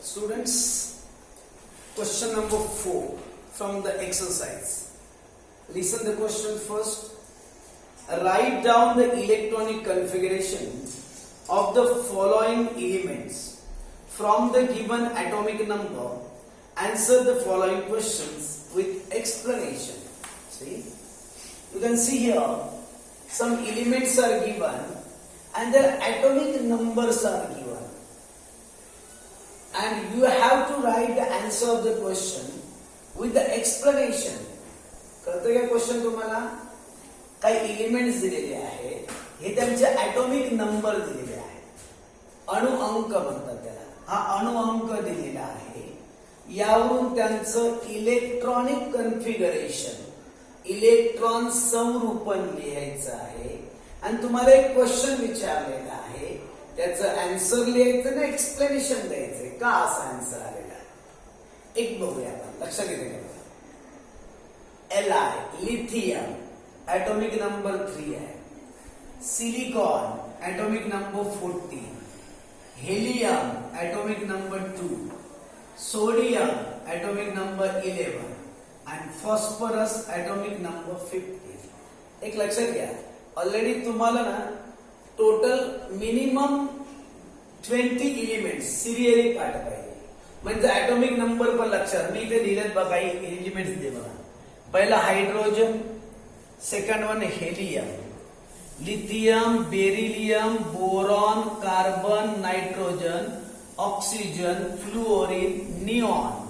Students, question number 4 from the exercise. Listen the question first. Write down the electronic configuration of the following elements from the given atomic number. Answer the following questions with explanation. See, you can see here some elements are given and their atomic numbers are given. And you have to write the answer of the question with the explanation. कळतं का question तुम्हाला? काही elements दिलेले आहेत, हे त्यांचे atomic number दिलेले आहेत, अणु अंक म्हणतात त्याला. हा अणु अंक दिलेला आहे, यावरून त्यांचं इलेक्ट्रॉनिक कन्फिगरेशन, इलेक्ट्रॉन संरूपण लिहायचं आहे. आणि तुम्हाला एक क्वेश्चन विचारलेला आहे, त्याचं आन्सर लिहायचं ना एक्सप्लेनेशन द्यायचंय का असा आन्सर आलेला आहे. एक बघूया आपण, लक्षात घेतलं. Li लिथियम ॲटॉमिक नंबर 3 आहे. Silicon atomic number 14, helium atomic number 2, sodium atomic number 11 आणि फॉस्फरस ॲटॉमिक नंबर 15. एक लक्षात घ्या, ऑलरेडी तुम्हाला ना टोटल मिनिमम 20 एलिमेंट्स सिरियली पाठ पाहिजे, म्हणजे ॲटॉमिक नंबर पण लक्षात. मी इथे लिहिलेत बघा, एलिमेंट्स दे बघा. पहिला hydrogen, second one helium, lithium, beryllium, boron, carbon, nitrogen, oxygen, fluorine, neon,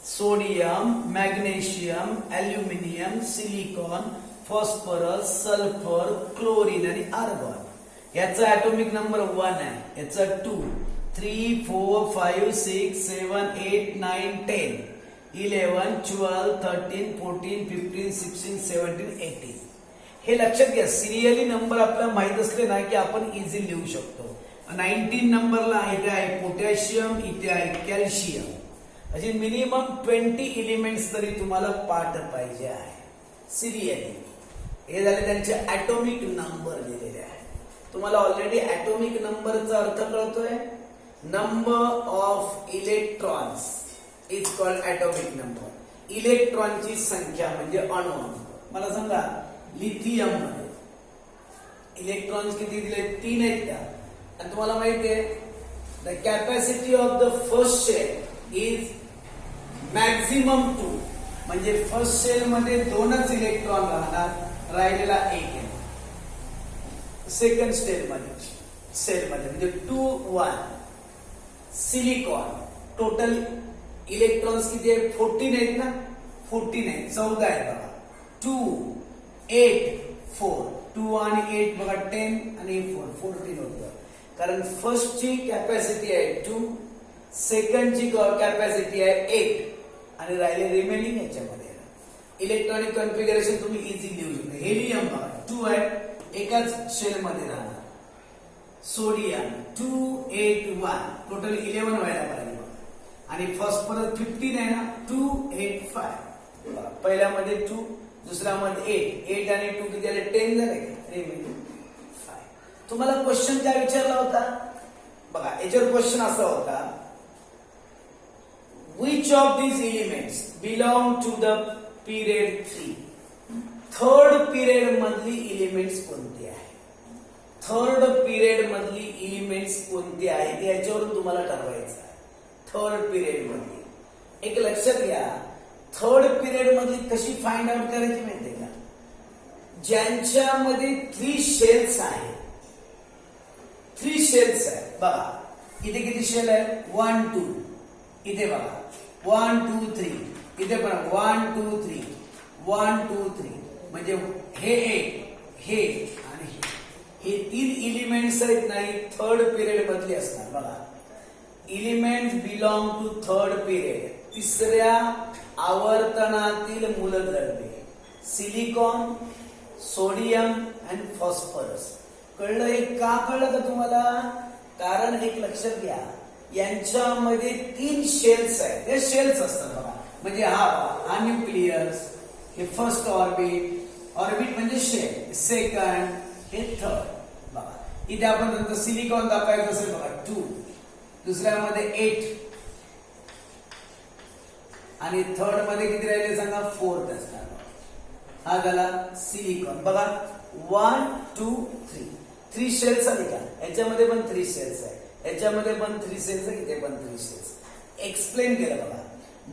sodium, magnesium, aluminium, silicon, phosphorus, sulphur, chlorine आणि आर्गॉन. याचा ॲटॉमिक नंबर 1 आहे, याचा 2, 3, 4, 5, 6, 7, 8, 9, 10, 11, 12, 13, 14, 15, 16, 17, 18. हे लक्षात घ्या, सिरियली नंबर आपल्याला माहित असले ना की आपण इझिली लिहू शकतो. 19 नंबरला इथे आहे पोटॅशियम, इथे आहे कॅल्शियम. असे मिनिमम 20 एलिमेंट्स तरी तुम्हाला पाठ पाहिजे आहे सिरियली. हे झाले त्यांचे ॲटॉमिक नंबर दिलेले आहे. तुम्हाला ऑलरेडी ॲटॉमिक नंबरचा अर्थ कळतोय. Number of electrons is called atomic number. इलेक्ट्रॉनची संख्या म्हणजे अणु अंक. मला सांगा, लिथियम मध्ये इलेक्ट्रॉन्स किती दिले? 3 आहेत त्या. आणि तुम्हाला माहिती आहे the capacity of the first shell is maximum 2. म्हणजे फर्स्ट शेल मध्ये 2च इलेक्ट्रॉन राहणार, राहिलेला 1 आहे. सेकंड सेल मध्ये म्हणजे 2, 1. सिलिकॉन टोटल इलेक्ट्रॉन्स किती आहे? 14 आहेत ना, 14 आहेत, 14 आहेत बघा. 2, 8, 4, 2 आणि 8 बघा 10 आणि 4, 14 होतं. कारण फर्स्ट ची कॅपॅसिटी आहे 2, सेकंड ची कॅपॅसिटी आहे 8 आणि राहिले रिमेनिंग याच्यामध्ये. इलेक्ट्रॉनिक कन्फिगरेशन तुम्ही इझी लिहू शकता. हेलियम बघा 2 आहे, एकाच शेल मध्ये राहणार. सोडियम 2, 8, 1, टोटल 11 व्हायला पाहिजे. आणि फॉस्फरस 15 आहे ना, 2, 8, 5. पहिल्यामध्ये 2, दुसऱ्यामध्ये 8 आणि 2 किती झाले? 10 झाले का? रिमेनिंग 5. तुम्हाला क्वेश्चन काय विचारला होता बघा, याच्यावर क्वेश्चन असा होता, which of these elements belong to the period 3? Third period मधली एलिमेंट्स कोणती आहे? थर्ड पिरियड मधली एलिमेंट्स कोणती आहेत याच्यावरून तुम्हाला ठरवायचं आहे. थर्ड पिरियड मधली एक लक्षात घ्या, थर्ड पिरियड मधली कशी फाइंड आउट करायची माहितीये का? ज्यांच्यामध्ये 3 शेल्स आहेत. 3 शेल्स आहेत बघा. इथे किती शेल आहे? 1, 2. इथे बघा 1, 2, 3. इथे पण 1, 2, 3, 1, 2, 3. म्हणजे हे एक, हे आणि हे 3 एलिमेंट्स आहेत ना, थर्ड पिरियड मधली असणार बघा. Elements belong to third period, तिसऱ्या आवर्तनातील मूलद्रव्ये. सिलिकॉन, सोडियम आणि फॉस्फरस. कळलं? हे का कळलं का तुम्हाला? कारण एक लक्षात घ्या, यांच्यामध्ये 3 शेल्स आहेत. हे शेल्स असतात बघा. म्हणजे हा न्यूक्लियस, हे फर्स्ट ऑर्बिट, ऑर्बिट म्हणजे शेल, सेकंड, हे थर्ड. बघा इथे आपण नंतर सिलिकॉन दाखवायचं असेल बघा 2, दुसऱ्यामध्ये 8 आणि थर्ड मध्ये किती राहिले सांगा, फोर्थ असणार. हा झाला सिलिकॉन. बघा 1 2 3 शेल्स आले का, याच्यामध्ये पण 3 शेल्स आहे, याच्यामध्ये पण 3 शेल्स आहे, इथे पण 3 शेल्स. एक्सप्लेन केलं बघा.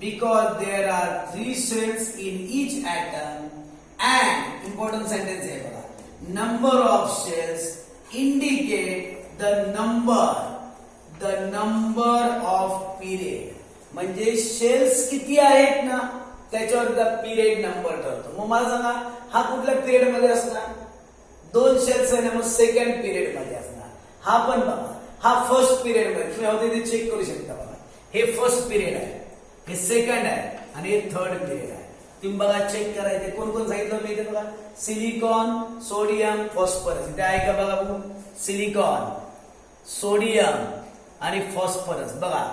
Because there are 3 shells in each atom and important sentence आहे बघा, number of shells indicate the number of period. म्हणजे शेल्स किती आहेत ना त्याच्यावर पिरियड नंबर ठरतो. मग मला सांगा हा कुठल्या पिरियड मध्ये असणार, 2 शेल्स आहे ना, मग सेकंड पिरियड मध्ये असणार. हा पण बघा, हा फर्स्ट पिरियड मध्ये, तुम्ही होते ते चेक करू शकता बघा. हे फर्स्ट पिरियड आहे, हे सेकंड आहे आणि हे थर्ड पिरियड आहे. तुम्ही बघा चेक करायचे कोण कोण सांगितलं मी इथे बघा, सिलिकॉन, सोडियम, फॉस्फरस. इथे आहे का बघा बघू, सिलिकॉन, सोडियम आणि फॉस्फरस. बघा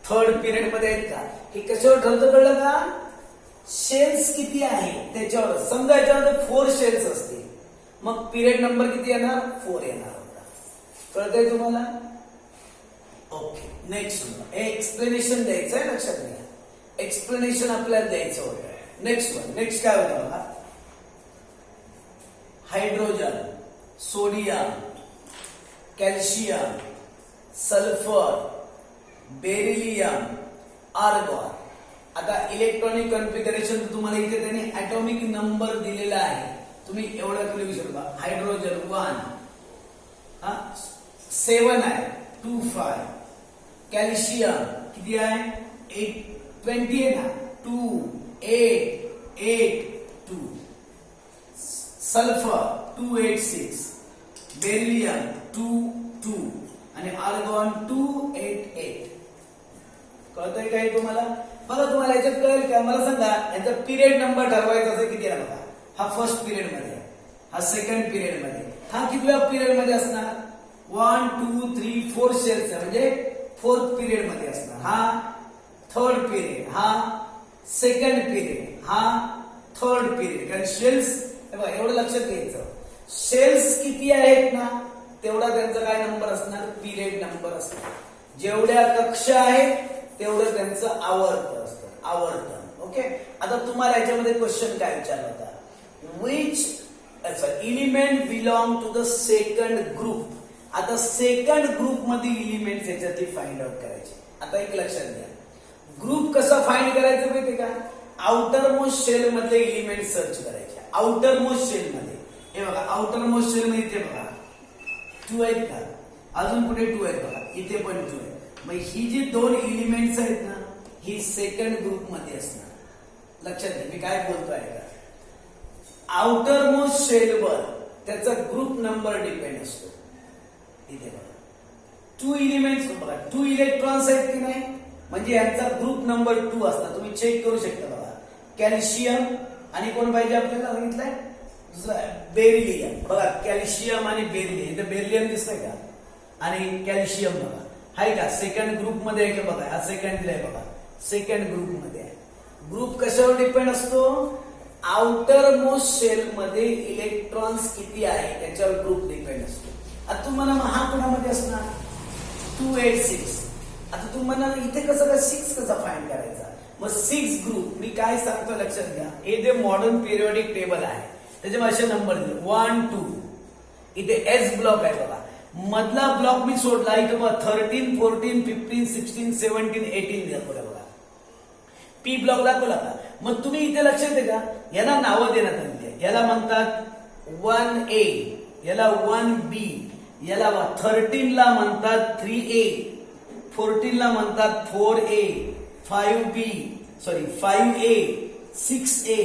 थर्ड पिरियड मध्ये आहेत का, हे कशावर ठरतं कळलं का, शेल्स किती आहे त्याच्यावर. समजा याच्यामध्ये 4 शेल्स असतील, मग पिरियड नंबर किती येणार, 4 येणार होता. कळतंय तुम्हाला. ओके, नेक्स्ट एक्सप्लेनेशन द्यायचं आहे, लक्षात घ्या. एक्सप्लेनेशन आपल्याला द्यायचं होतं. नेक्स्ट काय होतं बघा, hydrogen, sodium, calcium, sulphur, beryllium, argon. आता इलेक्ट्रॉनिक कॉन्फिगरेशन तुम्हाला इथे त्यांनी ऍटॉमिक नंबर दिलेला आहे, तुम्ही एवढं लिहू शकता. हायड्रोजन 1 7 आहे, 2 5. कॅल्शियम किती आहे, 20 आहे ना, 2 8 8 2. सल्फर 2 8 6. बेरिलियम 2 2 आणि आर्गॉन 2 8 8. कळतंय काय तुम्हाला. बघा तुम्हाला याच्यात कळेल का, मला सांगा याचा पिरियड नंबर ठरवायचा असेल किती आहे बघा. हा फर्स्ट पिरियड मध्ये, हा सेकंड पिरियड मध्ये, हा कितव्या पिरियड मध्ये असणार, 1 2 3 4 शेल्स आहे म्हणजे फोर्थ पिरियड मध्ये असणार. हा थर्ड पिरियड, हा सेकंड पिरियड, हा थर्ड पिरियड. कारण शेल्स एवढं लक्षात घ्यायचं, शेल्स किती आहेत ना तेवढा त्यांचा काय नंबर असणार, पिरियड नंबर असणार. जेवढ्या कक्षा आहेत तेवढं त्यांचं आवर्तन असतं, आवर्तन. ओके, आता तुम्हाला याच्यामध्ये क्वेश्चन काय विचारला होता, which element belong to the second group. आता सेकंड ग्रुप मध्ये एलिमेंट याच्यातली फाइंड आउट करायचे. आता एक लक्षात घ्या, ग्रुप कसा फाइंड करायचं माहितीये का, आउटर मोस्ट शेल मधले एलिमेंट सर्च करायचे. आउटर मोस्ट शेल मध्ये हे बघा, आउटर मोस्ट शेल मध्ये इथे बघा 2 आहेत का, अजून पुढे 2 आहेत बघा, इथे पण 2 आहेत. मग ही जी 2 एलिमेंट्स आहेत ना ही सेकंड ग्रुप मध्ये असणार. लक्षात घ्या मी काय बोलतोय का, आउटर मोस्ट शेलवर त्याचा ग्रुप नंबर डिपेंड असतो. इथे बघा 2 एलिमेंट्स बघा, 2 इलेक्ट्रॉन्स आहेत की नाही, म्हणजे यांचा ग्रुप नंबर 2 असतात. तुम्ही चेक करू शकता बघा, कॅल्शियम आणि कोण पाहिजे आपल्याला सांगितलंय, बेरिलियम. बघा कॅल्शियम आणि बेरिलियम, इथे बेरिलियम दिसतंय का, आणि कॅल्शियम बघा हाय का, सेकंड ग्रुप मध्ये आहे का बघा, हा सेकंड दिलाय बघा, सेकंड ग्रुप मध्ये आहे. ग्रुप कशावर डिपेंड असतो, आउटर मोस्ट शेल मध्ये इलेक्ट्रॉन्स किती आहे त्याच्यावर ग्रुप डिपेंड असतो. आता तुम्हाला हा कोणामध्ये असणार 2 8 6. आता तुम्हाला इथे कसं काय 6 कसा फाइंड करायचा, मग 6 ग्रुप मी काय सांगतो लक्षात घ्या. हे जे मॉडर्न पिरियोडिक टेबल आहे त्याच्या असे नंबर दिले 1 2. इथे एस ब्लॉक आहे बघा, मधला ब्लॉक मी सोडला, इथे बघा 13 14 15 16 17 18 दाखवला बघा, पी ब्लॉक दाखवला का. मग तुम्ही इथे लक्षात आहे का, याला नावं देण्यात आली आहे. याला म्हणतात 1A, याला 1B, याला 13 ला म्हणतात 3A, 14 ला म्हणतात 4A, 5B, 5A, 6A,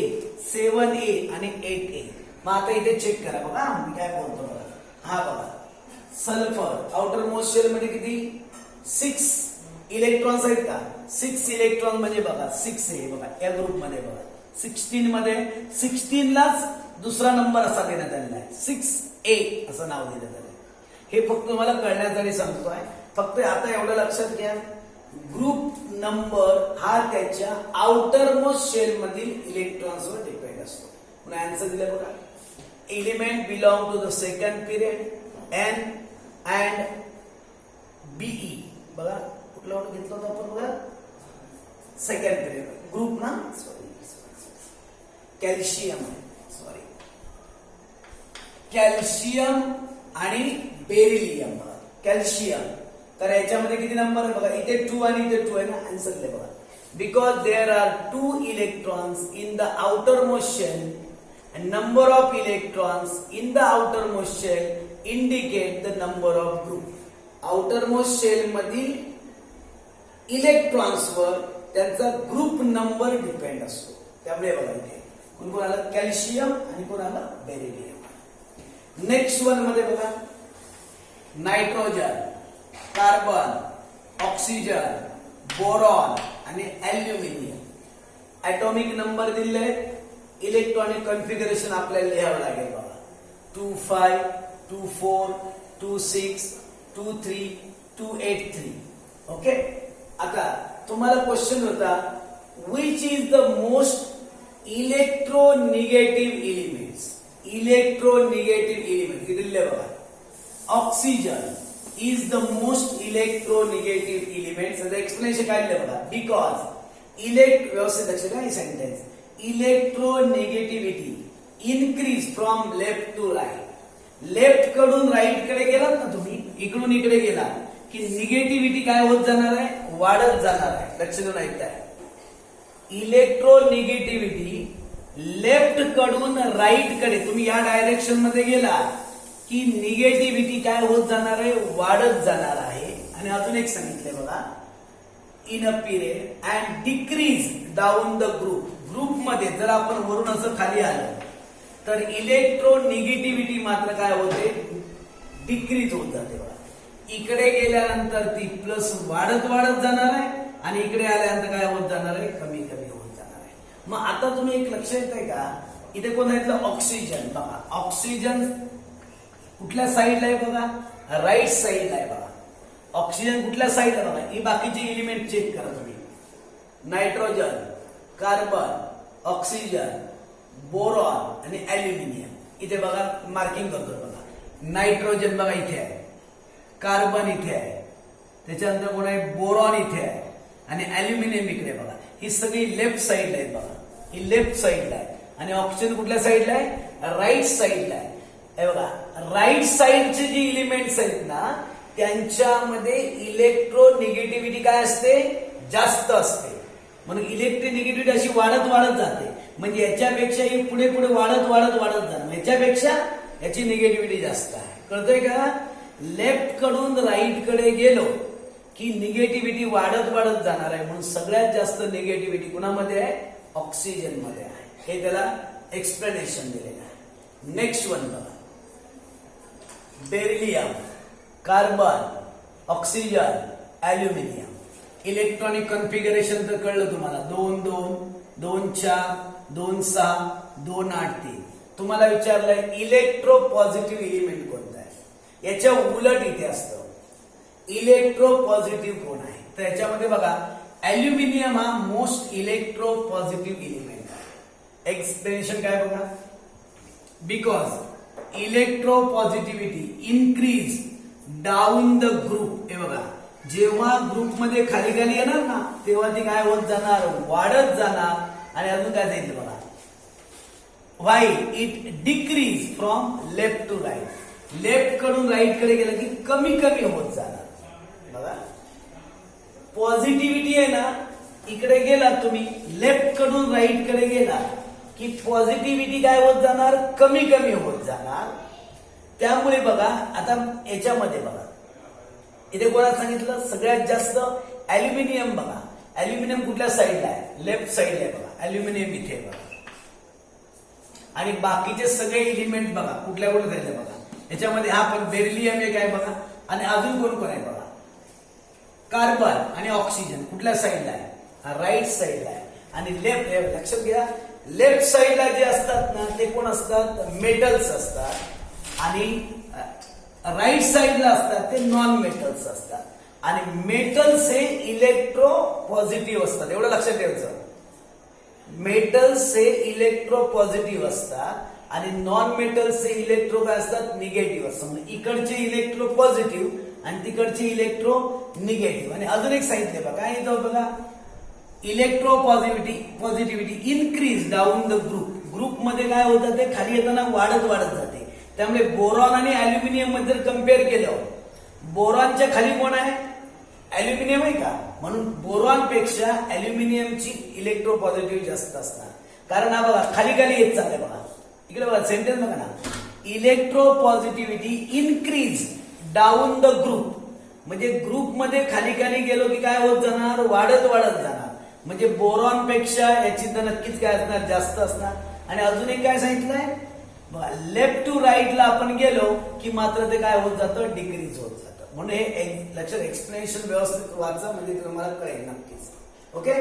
7A आणि 8A. मग आता इथे चेक करा बघा मी काय बोलतो बघा. हा बघा सल्फर आउटर मोस्ट शेल मध्ये किती 6 इलेक्ट्रॉन्स आहेत का, 6 इलेक्ट्रॉन म्हणजे बघा 6A बघा या ग्रुप मध्ये बघा 16 मध्ये 16 लाच दुसरा नंबर असा देण्यात आलेला आहे 6A असं नाव देण्यात आलं. हे फक्त तुम्हाला कळण्यासाठी सांगतोय. फक्त आता एवढं लक्षात घ्या, ग्रुप नंबर हा त्याच्या आउटर मोस्ट शेल मधील इलेक्ट्रॉन्सवर डिपेंड असतो. पुन्हा आन्सर दिलं बघा, element belong to the second period N and BE. बघा कुठला ऑर्डर घेतला होता आपण बघा सेकंड पिरियड ग्रुप ना सॉरी कॅल्शियम सॉरी कॅल्शियम आणि बेरिलियम. कॅल्शियम तर याच्यामध्ये किती नंबर आहे बघा, इथे 2 आणि इथे 2 आहे ना, आन्सर दिले बघा. Because there are 2 electrons in the outermost shell and number of electrons in the outermost shell indicate the number of group. outermost shell मधील इलेक्ट्रॉन्स वर त्यांचा ग्रुप नंबर डिपेंड असतो. त्यामुळे बघा इथे कोण कोण आलं, कॅल्शियम आणि कोण आलं, बेरिलियम. नेक्स्ट वन मध्ये बघा नायट्रोजन, कार्बन, ऑक्सिजन, बोरॉन आणि ॲल्युमिनियम. ॲटॉमिक नंबर दिले आहेत, इलेक्ट्रॉनिक कॉन्फिगरेशन आपल्याला लिहावं लागेल बघा. 25, 24, 26, 23, 283. ओके. आता तुम्हाला क्वेश्चन होता which is the most electronegative elements. Electronegative element किती दिले बघा. Oxygen is the most electronegative element. त्याचं एक्सप्लेनेशन काय दिलं बघा. बिकॉज व्यवस्थित लक्ष द्या ही sentence. Electronegativity increase from left to right. Left कडून राईट कडे गेलात ना तुम्ही, इकडून इकडे गेला की निगेटिव्हिटी काय होत जाणार आहे, वाढत जाणार आहे. लक्ष देऊन ऐकताय. इलेक्ट्रोनिगेटिव्हिटी लेफ्ट कडून राईट कडे तुम्ही या डायरेक्शन मध्ये गेला की निगेटिव्हिटी काय होत जाणार आहे, वाढत जाणार आहे. आणि अजून एक सांगितलंय बघा, in a period and decrease down the group. Group मध्ये जर आपण वरून असं खाली आलं तर इलेक्ट्रोनिगेटिव्हिटी मात्र काय होते, डिक्रीज होत जाते बघा. इकडे गेल्यानंतर ती प्लस वाढत वाढत जाणार आहे आणि इकडे आल्यानंतर काय होत जाणार आहे, कमी कमी होत जाणार आहे. मग आता तुम्ही एक लक्ष येत आहे का, इथे कोण आहे, ऑक्सिजन. बघा ऑक्सिजन कुठल्या साईडला आहे बघा, राईट साईडला आहे बघा. ऑक्सिजन कुठल्या साईडला बघा, ही बाकीचे एलिमेंट चेक करा तुम्ही. नायट्रोजन, कार्बन, ऑक्सिजन, बोरॉन आणि ॲल्युमिनियम. इथे बघा मार्किंग करतो बघा. नायट्रोजन बघा इथे आहे, कार्बन इथे आहे, त्याच्यानंतर कोण आहे, बोरॉन इथे आहे आणि ॲल्युमिनियम इकडे बघा. ही सगळी लेफ्ट साईडला आहेत बघा. ही लेफ्ट साईडला आहे आणि ऑक्सिजन कुठल्या साईडला आहे, राईट साईडला आहे. हे बघा राईट साईडचे जे एलिमेंट्स आहेत ना त्यांच्यामध्ये इलेक्ट्रोनिगेटिव्हिटी काय असते, जास्त असते. म्हणून इलेक्ट्रोनिगेटिव्हिटी अशी वाढत वाढत जाते. म्हणजे याच्यापेक्षा ही पुढे पुढे वाढत वाढत वाढत जाणार, याच्यापेक्षा याची निगेटिव्हिटी जास्त आहे. कळतोय का. लेफ्ट कडून राईट कडे गेलो की निगेटिव्हिटी वाढत वाढत जाणार आहे. म्हणून सगळ्यात जास्त निगेटिव्हिटी कुणामध्ये आहे, ऑक्सिजन मध्ये आहे. हे त्याला एक्सप्लेनेशन दिलेलं आहे. नेक्स्ट वन बघा, beryllium, carbon, oxygen, aluminium. Electronic configuration तर कळलं तुम्हाला. 2 2 2 4 2 6 2 8 3. तुम्हाला विचारलंय इलेक्ट्रो पॉझिटिव्ह एलिमेंट कोणता आहे. याच्या उलट इथे असतं इलेक्ट्रो पॉझिटिव्ह कोण आहे. तर याच्यामध्ये बघा ॲल्युमिनियम हा मोस्ट इलेक्ट्रो पॉझिटिव्ह एलिमेंट आहे. एक्सप्लेनेशन काय बघा. Because electro positivity increase down the group. हे बघा जेव्हा ग्रुप मध्ये खाली खाली येणार ना तेव्हा ती काय होत जाणार, वाढत जाणार. आणि अजून काय सांगितलं बघा, while it decrease from left to right. Left कडून राईट कडे गेलं की कमी कमी होत जाणार. बघा पॉझिटिव्हिटी आहे ना, इकडे गेला तुम्ही लेफ्ट कडून राईट कडे गेला की पॉझिटिव्हिटी काय होत जाणार, कमी कमी होत जाणार. त्यामुळे बघा आता याच्यामध्ये बघा इथे कोणाला सांगितलं सगळ्यात जास्त ॲल्युमिनियम. बघा ॲल्युमिनियम कुठल्या साईडला आहे, लेफ्ट साईडला आहे बघा. ॲल्युमिनियम इथे बघा. आणि बाकीचे सगळे एलिमेंट बघा कुठल्या कुठे झाले बघा. याच्यामध्ये हा पण बेरिलियम एक आहे बघा. आणि अजून कोण कोण आहे बघा, कार्बन आणि ऑक्सिजन कुठल्या साईडला आहे, राईट साईडला आहे. आणि लेफ्ट, लक्षात घ्या लेफ्ट साईडला जे असतात ना ते कोण असतात, मेटल्स असतात. आणि राईट साईडला असतात ते नॉन मेटल्स असतात. आणि मेटल्स हे इलेक्ट्रो पॉझिटिव्ह असतात, एवढं लक्षात ठेवायचं. मेटल्स हे इलेक्ट्रो पॉझिटिव्ह असतात आणि नॉन मेटल्स हे इलेक्ट्रो काय असतात, निगेटिव्ह असतात. इकडचे इलेक्ट्रो पॉझिटिव्ह आणि तिकडचे इलेक्ट्रो निगेटिव्ह. आणि अजून एक सांगितले बघा काय येतं बघा, पॉझिटिव्हिटी इनक्रीज डाऊन द ग्रुपमध्ये काय होतं ते खाली येताना वाढत जाते. त्यामुळे बोरॉन आणि अल्युमिनियम मध्ये जर कम्पेअर केलं, बोरॉनच्या खाली कोण आहे? अल्युमिनियम आहे का? म्हणून बोरॉन पेक्षा अल्युमिनियमची इलेक्ट्रोपॉझिटिव्हिटी जास्त असणार. कारण हा बघा खाली येत चाललंय बघा, इकडे बघा सेंटेन्स बघा ना, इलेक्ट्रोपॉझिटिव्हिटी इनक्रीज डाऊन द ग्रुप. म्हणजे ग्रुपमध्ये खाली गेलो की काय होत जाणार? वाढत जाणार. म्हणजे बोरॉन पेक्षा याची तर नक्कीच काय असणार? जास्त असणार. आणि अजून एक काय सांगितलंय बघा, लेफ्ट टू राईटला आपण गेलो की मात्र ते काय होत जातं? डिक्रीज होत जातं. म्हणून हे लक्षात एक्सप्लेनेशन व्यवस्थित वाचा, म्हणजे तुम्हाला कळेल नक्कीच. ओके.